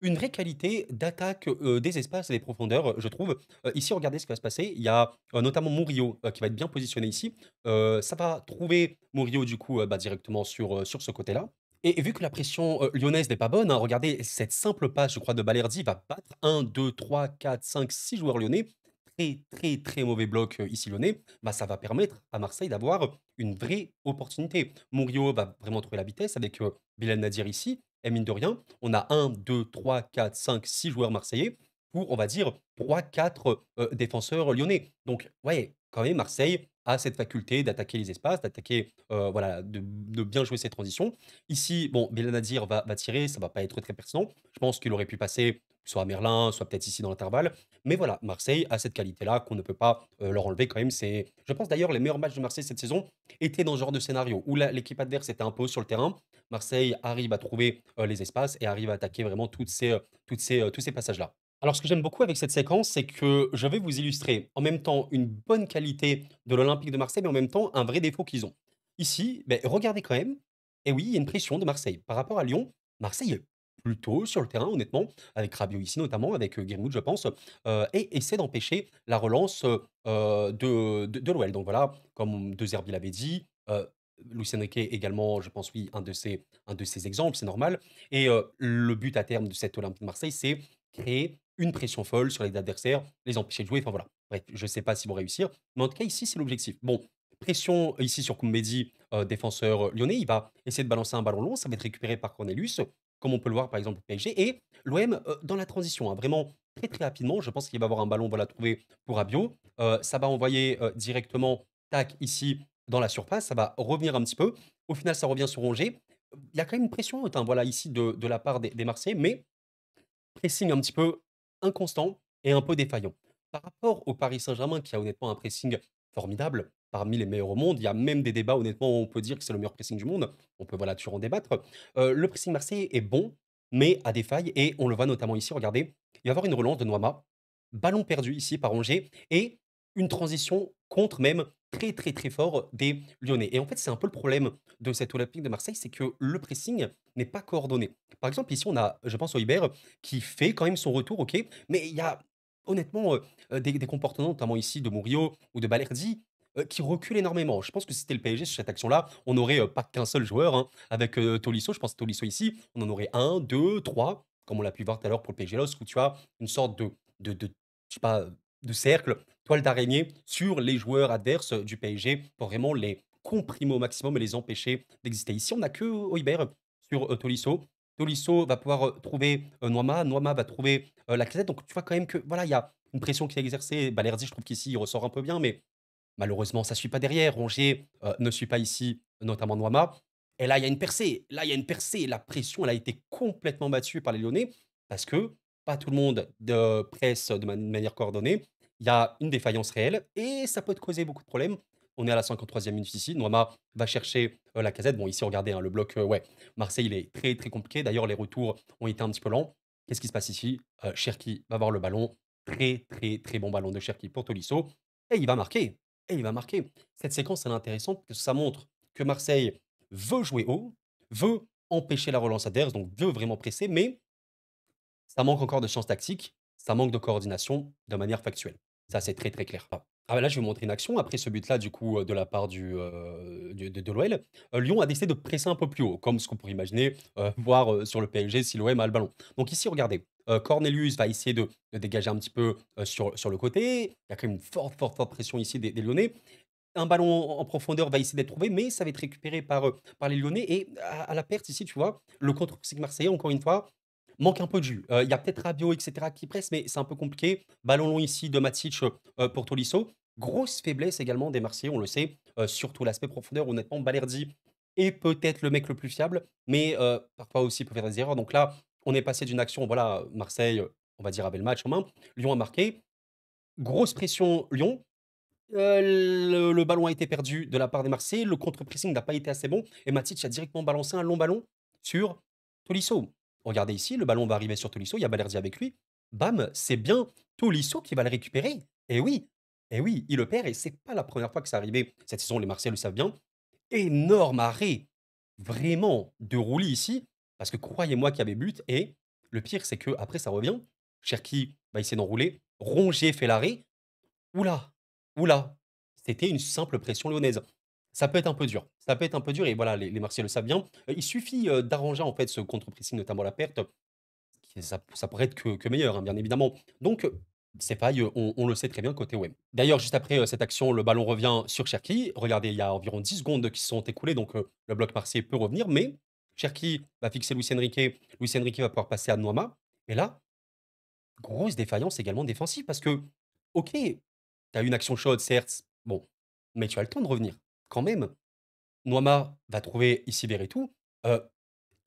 une vraie qualité d'attaque, des espaces et des profondeurs, je trouve. Ici, regardez ce qui va se passer. Il y a, notamment Murillo, qui va être bien positionné ici. Ça va trouver Murillo, du coup, bah, directement sur ce côté-là. Et vu que la pression, lyonnaise n'est pas bonne, hein, regardez cette simple passe, je crois, de Balerdi va battre 1, 2, 3, 4, 5, 6 joueurs lyonnais. Très, très, très mauvais bloc, ici lyonnais. Bah, ça va permettre à Marseille d'avoir une vraie opportunité. Murillo va vraiment trouver la vitesse avec, Bilal Nadir ici et mine de rien, on a 1, 2, 3, 4, 5, 6 joueurs marseillais pour, on va dire, 3, 4 défenseurs lyonnais. Donc, ouais, quand même, Marseille a cette faculté d'attaquer les espaces, d'attaquer, voilà, de bien jouer ses transitions. Ici, bon, Belanadir va tirer, ça va pas être très pertinent. Je pense qu'il aurait pu passer soit à Merlin, soit peut-être ici dans l'intervalle. Mais voilà, Marseille a cette qualité-là qu'on ne peut pas leur enlever quand même. Je pense d'ailleurs, les meilleurs matchs de Marseille cette saison étaient dans ce genre de scénario où l'équipe adverse était un peu sur le terrain. Marseille arrive à trouver les espaces et arrive à attaquer vraiment tous ces passages-là. Alors, ce que j'aime beaucoup avec cette séquence, c'est que je vais vous illustrer en même temps une bonne qualité de l'Olympique de Marseille, mais en même temps un vrai défaut qu'ils ont. Ici, ben, regardez quand même, et oui, il y a une pression de Marseille. Par rapport à Lyon, Marseille est plutôt sur le terrain, honnêtement, avec Rabiot ici notamment, avec Greenwood, je pense, et essaie d'empêcher la relance de l'OL. Donc voilà, comme De Zerbi l'avait dit, Luis Enrique également, je pense, oui, un de ces exemples, c'est normal. Et le but à terme de cette Olympique de Marseille, c'est créer une pression folle sur les adversaires, les empêcher de jouer. Enfin voilà. Bref, je ne sais pas s'ils vont réussir. Mais en tout cas, ici, c'est l'objectif. Bon, pression ici sur Koumbedi, défenseur lyonnais. Il va essayer de balancer un ballon long. Ça va être récupéré par Cornelius, comme on peut le voir par exemple au PSG. Et l'OM dans la transition, hein, vraiment très très rapidement. Je pense qu'il va avoir un ballon voilà, trouvé pour Rabiot. Ça va envoyer directement, tac, ici dans la surface. Ça va revenir un petit peu. Au final, ça revient sur Rongier. Il y a quand même une pression hein, voilà, ici de la part des Marseillais, mais pressing un petit peu inconstant et un peu défaillant. Par rapport au Paris Saint-Germain qui a honnêtement un pressing formidable, parmi les meilleurs au monde, il y a même des débats honnêtement où on peut dire que c'est le meilleur pressing du monde, on peut voilà toujours en débattre. Le pressing marseillais est bon, mais a des failles et on le voit notamment ici, regardez, il va y avoir une relance de Noama, ballon perdu ici par Angers et une transition contre même très, très, très fort des Lyonnais et en fait, c'est un peu le problème de cet Olympique de Marseille, c'est que le pressing n'est pas coordonné. Par exemple, ici, on a, je pense, Højbjerg qui fait quand même son retour, OK, mais il y a honnêtement, des comportements, notamment ici de Murillo ou de Balerdi, qui reculent énormément. Je pense que si c'était le PSG sur cette action-là, on n'aurait, pas qu'un seul joueur, hein. Avec, Tolisso, je pense que Tolisso ici, on en aurait un, 2, 3, comme on l'a pu voir tout à l'heure pour le PSG LOSC, où tu as une sorte de je sais pas, de cercle, toile d'araignée sur les joueurs adverses, du PSG pour vraiment les comprimer au maximum et les empêcher d'exister. Ici, on n'a que Højbjerg sur, Tolisso. Tolisso va pouvoir, trouver, Noama. Noama va trouver, Lacazette. Donc tu vois quand même que, voilà, il y a une pression qui est exercée. Balerdi, je trouve qu'ici, il ressort un peu bien, mais malheureusement, ça suit pas derrière. Rongier, ne suit pas ici, notamment Noama. Et là, il y a une percée. Là, il y a une percée. La pression, elle a été complètement battue par les Lyonnais parce que pas tout le monde presse de manière coordonnée. Il y a une défaillance réelle et ça peut te causer beaucoup de problèmes. On est à la 53e minute ici. Noama va chercher Lacazette. Bon, ici, regardez, hein, le bloc, ouais, Marseille, il est très, très compliqué. D'ailleurs, les retours ont été un petit peu lents. Qu'est-ce qui se passe ici? Cherki va avoir le ballon. Très, très, très bon ballon de Cherki pour Tolisso. Et il va marquer. Et il va marquer. Cette séquence, elle est intéressante parce que ça montre que Marseille veut jouer haut, veut empêcher la relance adverse, donc veut vraiment presser, mais ça manque encore de science tactique, ça manque de coordination de manière factuelle. Ça, c'est très, très clair. Ah bah, là, je vais vous montrer une action. Après ce but-là, du coup, de la part de l'OL, Lyon a décidé de presser un peu plus haut, comme ce qu'on pourrait imaginer, voir, sur le PSG si l'OM a le ballon. Donc ici, regardez, Cornelius va essayer de dégager un petit peu, sur le côté. Il y a quand même une forte, forte, forte pression ici des Lyonnais. Un ballon en profondeur va essayer d'être trouvé, mais ça va être récupéré par les Lyonnais et à la perte ici, tu vois, le contre-pressing marseillais, encore une fois, manque un peu de jus. Il y a peut-être Rabiot et cetera qui presse, mais c'est un peu compliqué. Ballon long ici de Matic, pour Tolisso. Grosse faiblesse également des Marseillais, on le sait, surtout l'aspect profondeur. Honnêtement, Balerdi est peut-être le mec le plus fiable, mais parfois aussi il peut faire des erreurs. Donc là, on est passé d'une action, voilà, Marseille, on va dire, avait le match en main. Lyon a marqué. Grosse pression Lyon. Le ballon a été perdu de la part des Marseillais, le contre-pressing n'a pas été assez bon et Matic a directement balancé un long ballon sur Tolisso. Regardez ici, le ballon va arriver sur Tolisso, il y a Balerdi avec lui. Bam, c'est bien Tolisso qui va le récupérer. Oui, et oui, il le perd et c'est pas la première fois que ça arrivait cette saison, les Marseillais le savent bien. Énorme arrêt, vraiment de roulis ici, parce que croyez-moi qu'il y avait but et le pire c'est que après ça revient, Cherki va essayer d'enrouler, Rongier fait l'arrêt. Oula, oula, c'était une simple pression lyonnaise. Ça peut être un peu dur. Ça peut être un peu dur et voilà, les Marseillais le savent bien. Il suffit, d'arranger en fait ce contre-pressing, notamment la perte, qui ça pourrait être que meilleur, hein, bien évidemment. Donc, ces failles, on le sait très bien côté OM. D'ailleurs, juste après, cette action, le ballon revient sur Cherki. Regardez, il y a environ 10 secondes qui se sont écoulées, donc le bloc marseillais peut revenir, mais Cherki va fixer Luis Enrique. Luis Enrique va pouvoir passer à Noama et là, grosse défaillance également défensive parce que, OK, tu as une action chaude, certes, bon, mais tu as le temps de revenir. Quand même, Noama va trouver ici Verretou. Heu,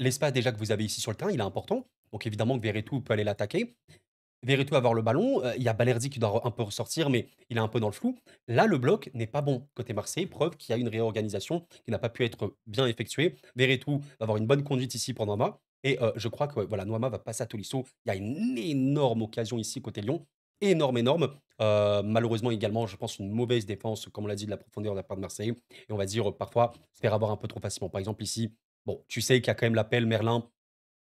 L'espace déjà que vous avez ici sur le terrain, il est important. Donc évidemment que Verretou peut aller l'attaquer. Verretou va avoir le ballon, il y a Balerdi qui doit un peu ressortir, mais il est un peu dans le flou. Là, le bloc n'est pas bon côté Marseille, preuve qu'il y a une réorganisation qui n'a pas pu être bien effectuée. Verretou va avoir une bonne conduite ici pour Noama et je crois que, ouais, voilà, Noama va passer à Tolisso. Il y a une énorme occasion ici côté Lyon, énorme, énorme. Malheureusement également, je pense une mauvaise défense, comme on l'a dit, de la profondeur de la part de Marseille et on va dire, parfois se faire avoir un peu trop facilement. Par exemple ici, bon, tu sais qu'il y a quand même l'appel Merlin.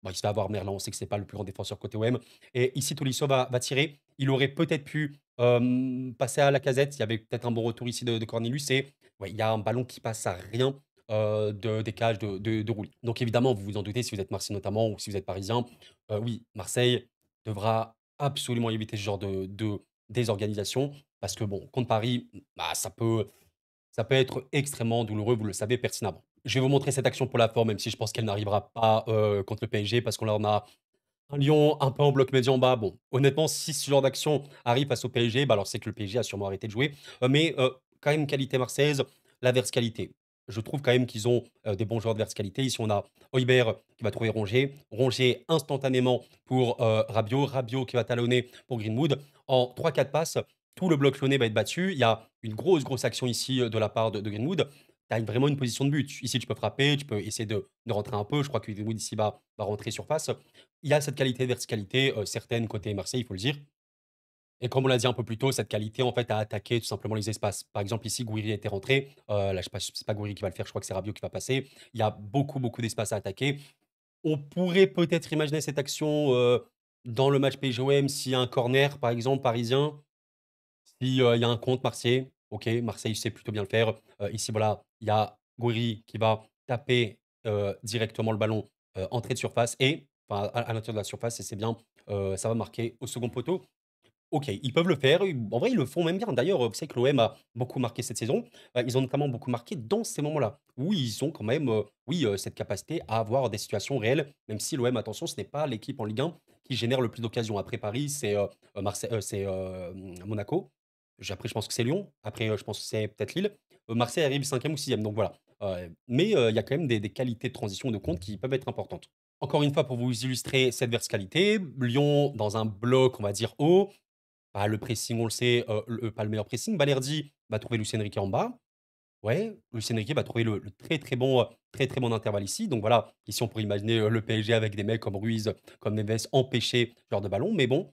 Bon, il se fait avoir Merlin, on sait que c'est pas le plus grand défenseur côté OM et ici Tolisso va tirer. Il aurait peut-être pu, passer à Lacazette. Il y avait peut-être un bon retour ici de Cornelius et ouais, il y a un ballon qui passe à rien, des cages de Rouli. Donc évidemment, vous vous en doutez, si vous êtes Marseillais notamment ou si vous êtes Parisien, oui, Marseille devra absolument éviter ce genre de désorganisation parce que bon, contre Paris, bah, ça peut être extrêmement douloureux, vous le savez pertinemment. Je vais vous montrer cette action pour la forme, même si je pense qu'elle n'arrivera pas, contre le PSG parce qu'on là, on a un Lyon un peu en bloc médian bas. Bon, honnêtement, si ce genre d'action arrive face au PSG, bah, alors c'est que le PSG a sûrement arrêté de jouer. Mais, quand même qualité marseillaise, la verticalité. Je trouve quand même qu'ils ont, des bons joueurs de verticalité. Ici, on a Højbjerg qui va trouver Rongier. Rongier instantanément pour, Rabiot. Rabiot qui va talonner pour Greenwood. En 3-4 passes, tout le bloc lyonnais va être battu. Il y a une grosse, grosse action ici, de la part de Greenwood. Tu as vraiment une position de but. Ici, tu peux frapper, tu peux essayer de rentrer un peu. Je crois que Greenwood ici va rentrer surface. Il y a cette qualité de verticalité, certaine côté Marseille, il faut le dire. Et comme on l'a dit un peu plus tôt, cette qualité, en fait, à attaquer tout simplement les espaces. Par exemple, ici, Gouiri était rentré. Là, je sais pas, c'est pas Gouiri qui va le faire, je crois que c'est Rabiot qui va passer. Il y a beaucoup, beaucoup d'espace à attaquer. On pourrait peut-être imaginer cette action dans le match PSG-OM s'il y a un corner, par exemple, parisien. Si il y a un contre Marseille, OK, Marseille sait plutôt bien le faire. Ici, voilà, il y a Gouiri qui va taper directement le ballon entrée de surface et enfin, à l'intérieur de la surface et c'est bien, ça va marquer au second poteau. OK, ils peuvent le faire, ils en vrai, ils le font même bien. D'ailleurs, vous savez que l'OM a beaucoup marqué cette saison. Ils ont notamment beaucoup marqué dans ces moments-là, où ils ont quand même, oui, cette capacité à avoir des situations réelles, même si l'OM, attention, ce n'est pas l'équipe en Ligue 1 qui génère le plus d'occasions. Après Paris, c'est, Monaco. Après, je pense que c'est Lyon. Après, je pense que c'est peut-être Lille. Marseille arrive 5e ou 6e, donc voilà. Mais il y a quand même des qualités de transition et de compte qui peuvent être importantes. Encore une fois, pour vous illustrer cette verticalité, Lyon dans un bloc, on va dire haut, bah, le pressing, on le sait, pas le meilleur pressing. Balerdi va trouver Luis Enrique en bas. Ouais, Luis Enrique va trouver le très, très, très bon intervalle ici. Donc voilà, ici, on pourrait imaginer, le PSG avec des mecs comme Ruiz, comme Neves, empêcher ce genre de ballon. Mais bon,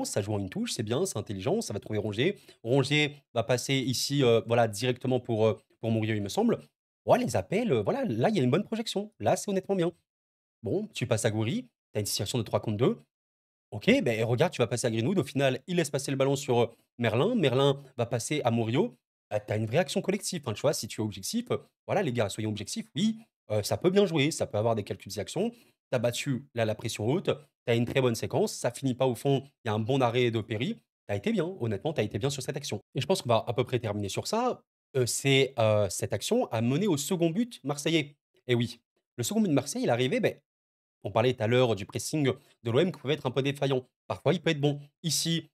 ça joue en une touche, c'est bien, c'est intelligent, ça va trouver Rongier. Rongier va passer ici, voilà, directement pour Murillo, il me semble. Ouais, les appels, voilà, là, il y a une bonne projection. Là, c'est honnêtement bien. Bon, tu passes à Gouiri, tu as une situation de 3 contre 2. OK, ben regarde, tu vas passer à Greenwood. Au final, il laisse passer le ballon sur, Merlin. Merlin va passer à Murillo. Tu as une vraie action collective, enfin, tu vois? Si tu es objectif, voilà les gars, soyons objectifs. Oui, ça peut bien jouer, ça peut avoir des calculs d'actions. Tu as battu là la pression haute, tu as une très bonne séquence, ça finit pas au fond, il y a un bon arrêt de Péry. Tu as été bien, honnêtement, tu as été bien sur cette action. Et je pense qu'on va à peu près terminer sur ça. C'est, cette action a mené au second but marseillais. Et oui, le second but de Marseille, il est arrivé, beh, on parlait tout à l'heure du pressing de l'OM qui pouvait être un peu défaillant. Parfois, il peut être bon. Ici,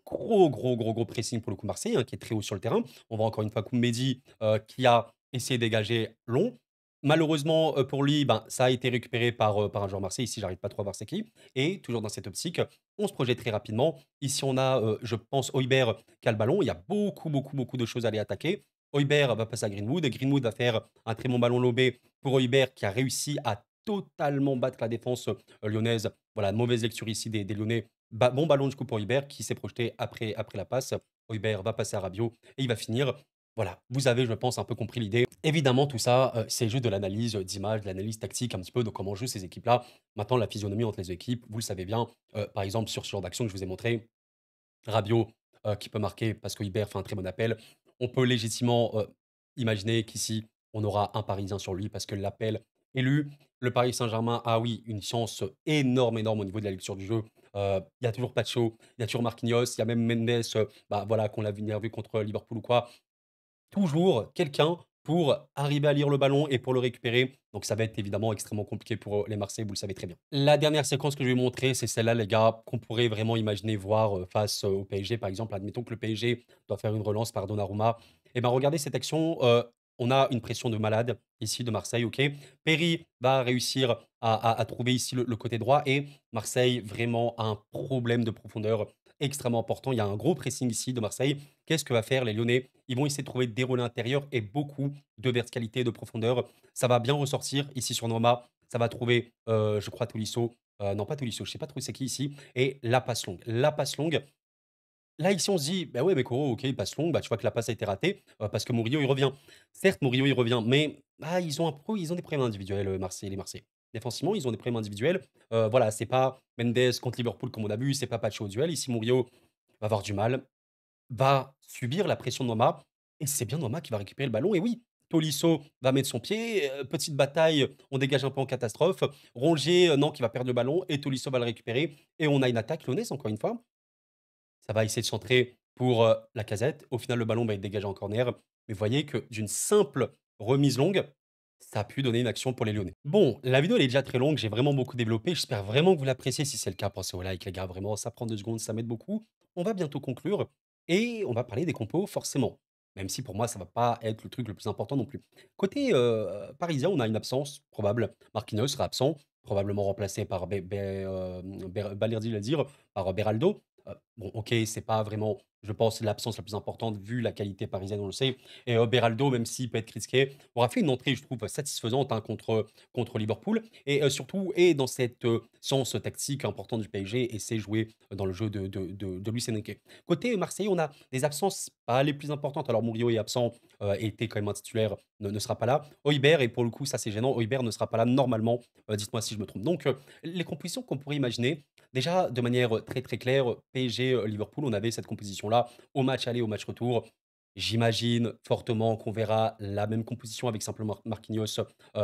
gros pressing pour le coup Marseille, hein, qui est très haut sur le terrain. On voit encore une fois Koumbedi qui a essayé de dégager long. Malheureusement pour lui, ben, ça a été récupéré par un joueur Marseille. Ici, j'arrive pas trop à voir c'est qui. Et toujours dans cette optique, on se projette très rapidement. Ici, on a, je pense, Højbjerg qui a le ballon. Il y a beaucoup de choses à aller attaquer. Højbjerg va passer à Greenwood. Greenwood va faire un très bon ballon lobé pour Højbjerg qui a réussi à totalement battre la défense lyonnaise. Voilà, mauvaise lecture ici des Lyonnais. Bon ballon du coup pour Højbjerg qui s'est projeté après la passe. Højbjerg va passer à Rabiot et il va finir. Voilà, vous avez, je pense, un peu compris l'idée. Évidemment, tout ça, c'est juste de l'analyse d'image, de l'analyse tactique un petit peu de comment jouent ces équipes-là. Maintenant, la physionomie entre les équipes, vous le savez bien. Par exemple, sur ce genre d'action que je vous ai montré, Rabiot qui peut marquer parce que Højbjerg fait un très bon appel. On peut légitimement imaginer qu'ici, on aura un Parisien sur lui parce que l'appel est lu. Le Paris Saint-Germain a, oui, une chance énorme au niveau de la lecture du jeu. Il y a toujours Pacho, il y a toujours Marquinhos, il y a même Mendes, bah, voilà, qu'on l'a vu contre Liverpool ou quoi. Toujours quelqu'un pour arriver à lire le ballon et pour le récupérer. Donc ça va être évidemment extrêmement compliqué pour, les Marseillais, vous le savez très bien. La dernière séquence que je vais vous montrer, c'est celle-là les gars, qu'on pourrait vraiment imaginer voir, face, au PSG par exemple. Admettons que le PSG doit faire une relance par Donnarumma. Et ben regardez cette action, on a une pression de malade ici de Marseille, OK. Péry va réussir à trouver ici le côté droit et Marseille vraiment a un problème de profondeur extrêmement important. Il y a un gros pressing ici de Marseille. Qu'est-ce que va faire les Lyonnais? Ils vont essayer de trouver des relais intérieurs et beaucoup de verticalité et de profondeur. Ça va bien ressortir ici sur Noma. Ça va trouver, je crois, Tolisso. Non, pas Tolisso, je sais pas trop c'est qui ici. Et la passe longue. La passe longue. Là, ici, on se dit, bah ouais, mais Koro, ok, il passe longue. Bah, tu vois que la passe a été ratée parce que Murillo, il revient. Certes, Murillo, il revient, mais ils ont des problèmes individuels, Marseille, les Marseillais. Défensivement, ils ont des problèmes individuels. Voilà, c'est pas Mendes contre Liverpool comme on a vu, c'est pas Pacho au duel. Ici, Murillo va avoir du mal, va subir la pression de Noama et c'est bien Noama qui va récupérer le ballon et oui, Tolisso va mettre son pied, petite bataille, on dégage un peu en catastrophe. Rongier, non, qui va perdre le ballon et Tolisso va le récupérer et on a une attaque lyonnaise encore une fois. Ça va essayer de centrer pour, Lacazette. Au final, le ballon va être dégagé en corner. Mais vous voyez que d'une simple remise longue, ça a pu donner une action pour les Lyonnais. Bon, la vidéo elle est déjà très longue, j'ai vraiment beaucoup développé. J'espère vraiment que vous l'appréciez. Si c'est le cas, pensez au like les gars, vraiment, ça prend 2 secondes, ça m'aide beaucoup. On va bientôt conclure et on va parler des compos forcément. Même si pour moi, ça va pas être le truc le plus important non plus. Côté, parisien, on a une absence probable. Marquinhos sera absent, probablement remplacé par Balerdi, je veux dire, par Beraldo. Bon, OK, c'est pas vraiment, je pense, l'absence la plus importante vu la qualité parisienne, on le sait. Et Beraldo, même s'il peut être critiqué, aura fait une entrée, je trouve, satisfaisante, hein, contre Liverpool et surtout est dans cette, sens tactique important du PSG et sait jouer dans le jeu de Luis Enrique. Côté Marseillais, on a des absences pas les plus importantes. Alors Murillo est absent, était quand même un titulaire, ne sera pas là. Højbjerg et pour le coup, ça c'est gênant, Højbjerg ne sera pas là normalement, dites-moi si je me trompe. Donc les compositions qu'on pourrait imaginer, déjà, de manière très, très claire, PSG, Liverpool, on avait cette composition-là au match aller, au match retour. J'imagine fortement qu'on verra la même composition avec simplement Marquinhos,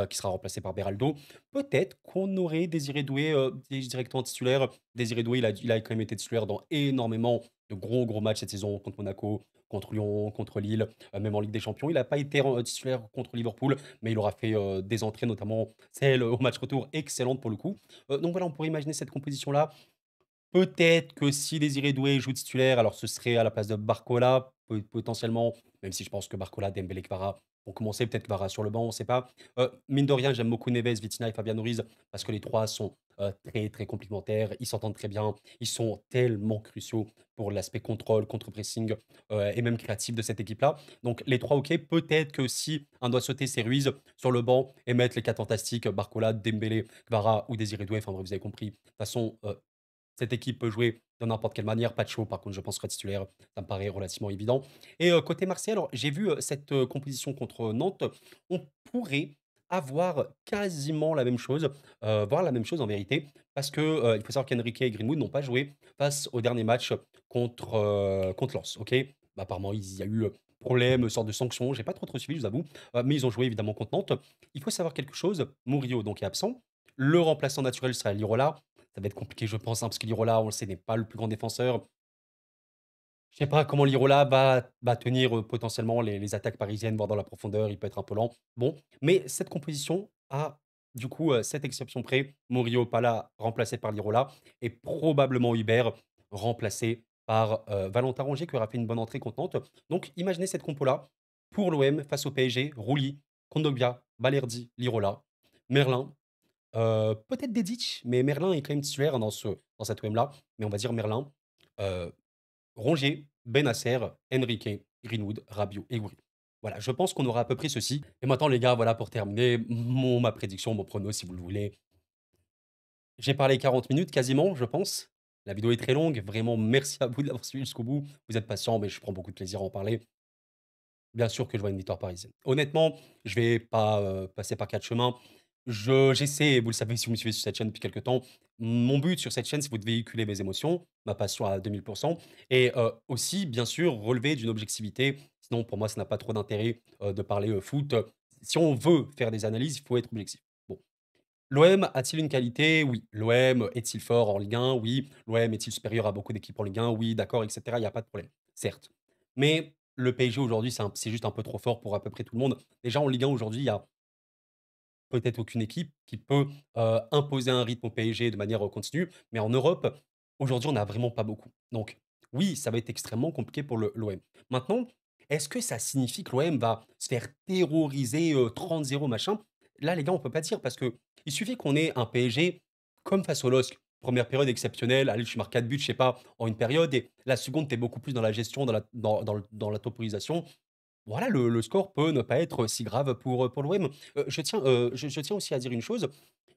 qui sera remplacé par Beraldo. Peut-être qu'on aurait Désiré Doué, directement titulaire. Désiré Doué, il a quand même été titulaire dans énormément de gros, gros matchs cette saison contre Monaco, contre Lyon, contre Lille, même en Ligue des Champions. Il n'a pas été titulaire contre Liverpool, mais il aura fait, des entrées, notamment celle au match retour, excellente pour le coup. Donc voilà, on pourrait imaginer cette composition-là. Peut-être que si Désiré Doué joue titulaire, alors ce serait à la place de Barcola, potentiellement, même si je pense que Barcola, Dembélé, Kvara vont commencer, peut-être Kvara sur le banc, on ne sait pas. Mine de rien, j'aime beaucoup Neves, Vitinha et Fabian Ruiz parce que les 3 sont, très, très complémentaires. Ils s'entendent très bien. Ils sont tellement cruciaux pour l'aspect contrôle, contre-pressing, et même créatif de cette équipe-là. Donc les 3 OK. Peut-être que si un doit sauter, c'est Ruiz sur le banc et mettre les 4 fantastiques, Barcola, Dembélé, Kvara ou Désiré Doué. Enfin bref, vous avez compris. De toute façon, cette équipe peut jouer de n'importe quelle manière. Pacho, par contre, je pense, sera titulaire. Ça me paraît relativement évident. Et côté Marseille, alors j'ai vu cette composition contre Nantes. On pourrait avoir quasiment la même chose, voir la même chose en vérité, parce que il faut savoir qu'Enrique et Greenwood n'ont pas joué face au dernier match contre Lens. Ok. Bah, apparemment, il y a eu problème, sorte de sanction. J'ai pas trop suivi, je vous avoue. Mais ils ont joué évidemment contre Nantes. Il faut savoir quelque chose. Murillo donc est absent. Le remplaçant naturel sera Lirola. Ça va être compliqué, je pense, hein, parce que Lirola, on le sait, n'est pas le plus grand défenseur. Je sais pas comment Lirola va tenir potentiellement les attaques parisiennes, voire dans la profondeur, il peut être un peu lent. Bon, mais cette composition a du coup cette exception près. Murillo pas là, remplacé par Lirola, et probablement Hubert remplacé par Valentin Rongier qui aura fait une bonne entrée contre Nantes. Donc imaginez cette compo-là pour l'OM face au PSG, Rouli, Kondogbia, Balerdi, Lirola, Merlin, peut-être Dedic, mais Merlin est quand même titulaire dans cet OM-là, mais on va dire Merlin, heu, Rongier, Bennacer, Enrique, Greenwood, Rabiot et Gouiri. Voilà, je pense qu'on aura à peu près ceci et maintenant les gars, voilà pour terminer, ma prédiction, mon prono si vous le voulez. J'ai parlé 40 minutes quasiment, je pense. La vidéo est très longue, vraiment merci à vous de l'avoir suivi jusqu'au bout. Vous êtes patients, mais je prends beaucoup de plaisir à en parler. Bien sûr que je vois une victoire parisienne. Honnêtement, je vais pas, passer par 4 chemins. J'essaie, vous le savez si vous me suivez sur cette chaîne depuis quelque temps, mon but sur cette chaîne, c'est de véhiculer mes émotions, ma passion à 2000 et aussi, bien sûr, relever d'une objectivité. Sinon, pour moi, ça n'a pas trop d'intérêt, de parler, foot. Si on veut faire des analyses, il faut être objectif. Bon, l'OM a-t-il une qualité? Oui. L'OM est-il fort en Ligue 1? Oui. L'OM est-il supérieur à beaucoup d'équipes en Ligue 1? Oui, d'accord, et cetera, il y a pas de problème, certes. Mais le PSG aujourd'hui, c'est juste un peu trop fort pour à peu près tout le monde. Déjà en Ligue 1 aujourd'hui, il y a peut-être aucune équipe qui peut, imposer un rythme au PSG de manière, continue. Mais en Europe, aujourd'hui, on n'a vraiment pas beaucoup. Donc oui, ça va être extrêmement compliqué pour le l'OM. Maintenant, est-ce que ça signifie que l'OM va se faire terroriser, 30-0 machin? Là, les gars, on peut pas dire parce que il suffit qu'on ait un PSG comme face au LOSC. Première période exceptionnelle, allez, tu marques 4 buts, je sais pas, en une période et la seconde, tu es beaucoup plus dans la gestion, dans la temporisation. Voilà, le score peut ne pas être si grave pour l'OM. Je tiens aussi à dire une chose.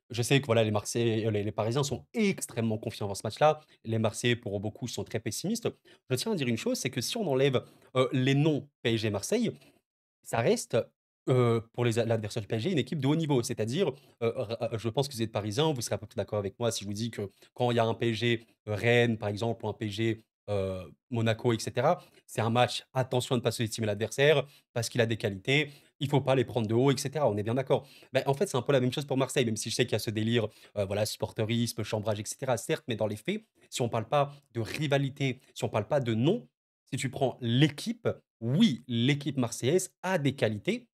Je sais que voilà, les Marseillais, les Parisiens sont extrêmement confiants dans ce match-là. Les Marseillais, pour beaucoup, sont très pessimistes. Je tiens à dire une chose, c'est que si on enlève, les noms PSG-Marseille, ça reste, pour l'adversaire du PSG, une équipe de haut niveau. C'est-à-dire, je pense que vous êtes parisien, vous serez à peu près d'accord avec moi si je vous dis que quand il y a un PSG, Rennes, par exemple, ou un PSG, Monaco et cetera, c'est un match, attention à ne pas sous-estimer l'adversaire parce qu'il a des qualités, il faut pas les prendre de haut et cetera. On est bien d'accord? Ben en fait, c'est un peu la même chose pour Marseille, même si je sais qu'il y a ce délire, voilà, supporterisme, chambrage et cetera, certes, mais dans les faits, si on parle pas de rivalité, si on parle pas de nom, si tu prends l'équipe, oui, l'équipe marseillaise a des qualités,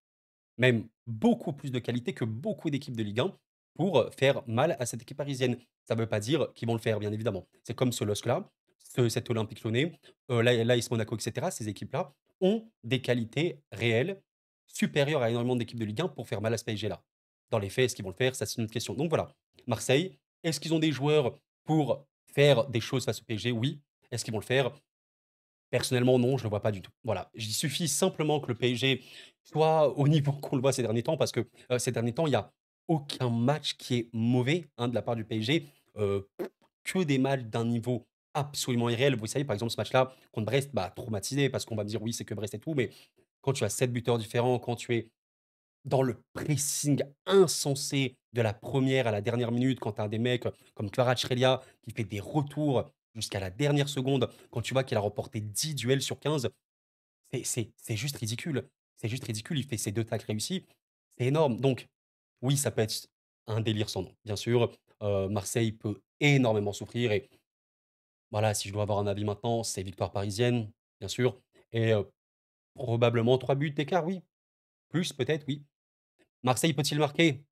même beaucoup plus de qualités que beaucoup d'équipes de Ligue 1 pour, faire mal à cette équipe parisienne. Ça ne veut pas dire qu'ils vont le faire, bien évidemment. C'est comme ce LOSC-là, cet Olympique Lyonnais, l'AS Monaco et cetera, ces équipes-là ont des qualités réelles, supérieures à énormément d'équipes de Ligue 1 pour faire mal à ce PSG-là. Dans les faits, est-ce qu'ils vont le faire? Ça, c'est une autre question. Donc voilà, Marseille, est-ce qu'ils ont des joueurs pour faire des choses face au PSG? Oui. Est-ce qu'ils vont le faire? Personnellement, non, je le vois pas du tout. Voilà, il suffit simplement que le PSG soit au niveau qu'on le voit ces derniers temps parce que, ces derniers temps, il y a aucun match qui est mauvais, hein, de la part du PSG. Heu, que des matchs d'un niveau absolument irréel. Vous savez, par exemple, ce match-là contre Brest, bah, traumatisé parce qu'on va me dire: «Oui, c'est que Brest et tout», mais quand tu as 7 buteurs différents, quand tu es dans le pressing insensé de la première à la dernière minute, quand tu as des mecs comme Kvaratskhelia qui fait des retours jusqu'à la dernière seconde, quand tu vois qu'il a remporté 10 duels sur 15, c'est juste ridicule. C'est juste ridicule, il fait ses 2 tacles réussis, c'est énorme. Donc oui, ça peut être un délire sans nom. Bien sûr, Marseille peut énormément souffrir et voilà, si je dois avoir un avis maintenant, c'est victoire parisienne, bien sûr et probablement 3 buts d'écart, oui. Plus peut-être, oui. Marseille peut-il marquer?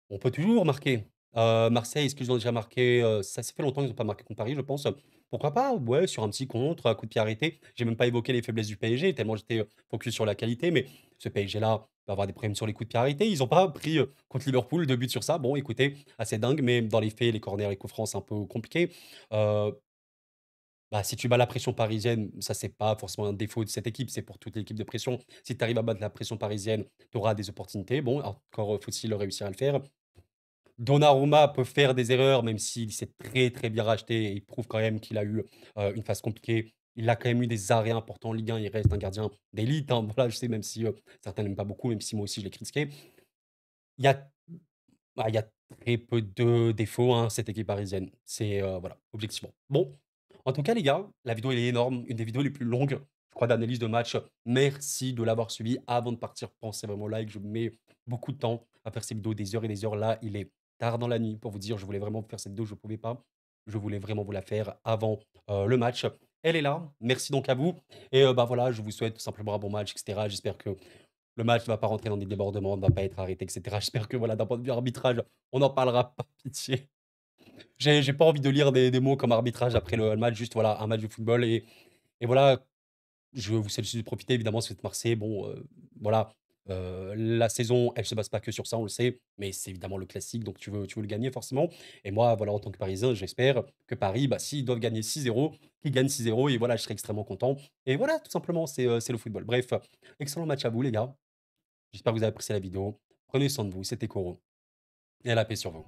On peut toujours marquer. Marseille, est-ce qu'ils ont déjà marqué? Ça fait longtemps qu'ils ont pas marqué contre Paris, je pense. Pourquoi pas? Ouais, sur un petit contre, un coup de pied arrêté. J'ai même pas évoqué les faiblesses du PSG, tellement j'étais, focus sur la qualité, mais ce PSG-là va avoir des problèmes sur les coups de pied arrêtés. Ils ont pas pris, contre Liverpool 2 buts sur ça. Bon, écoutez, assez dingue, mais dans les faits, les corners, les coups francs, c'est un peu compliqué. Heu, Bah, si tu bats la pression parisienne, ça, c'est pas forcément un défaut de cette équipe, c'est pour toute l'équipe de pression. Si tu arrives à battre la pression parisienne, tu auras des opportunités. Bon, encore faut-il réussir à le faire. Donnarumma peut faire des erreurs, même s'il s'est très, très bien racheté et il prouve quand même qu'il a eu, une phase compliquée. Il a quand même eu des arrêts importants en Ligue 1, il reste un gardien d'élite, hein. Voilà, je sais même si, certains n'aiment pas beaucoup, même si moi aussi je l'ai critiqué. Il y a il y a très peu de défauts, hein, cette équipe parisienne. C'est, voilà, objectivement. Bon, en tout cas les gars, la vidéo elle est énorme, une des vidéos les plus longues, je crois, d'analyse de match. Merci de l'avoir suivi. Avant de partir, pensez vraiment au like, je mets beaucoup de temps à faire ces vidéos, des heures et des heures. Là, il est tard dans la nuit pour vous dire, je voulais vraiment vous faire cette vidéo, je ne pouvais pas. Je voulais vraiment vous la faire avant, le match. Elle est là, merci donc à vous et bah, voilà, je vous souhaite tout simplement un bon match et cetera. J'espère que le match ne va pas rentrer dans des débordements, ne va pas être arrêté et cetera. J'espère que voilà, d'un point de vue arbitrage, on n'en parlera pas, pitié. J'ai pas envie de lire des mots comme arbitrage après le match, juste voilà, un match de football et voilà, je vous souhaite juste de profiter évidemment si vous êtes Marseillais, bon, voilà, la saison, elle se base pas que sur ça, on le sait, mais c'est évidemment le classique, donc tu veux le gagner forcément et moi, voilà, en tant que Parisien, j'espère que Paris, bah, s'ils doivent gagner 6-0, qu'ils gagnent 6-0 et voilà, je serai extrêmement content et voilà, tout simplement, c'est le football. Bref, excellent match à vous les gars. J'espère que vous avez apprécié la vidéo. Prenez soin de vous, c'était Koro et à la paix sur vous.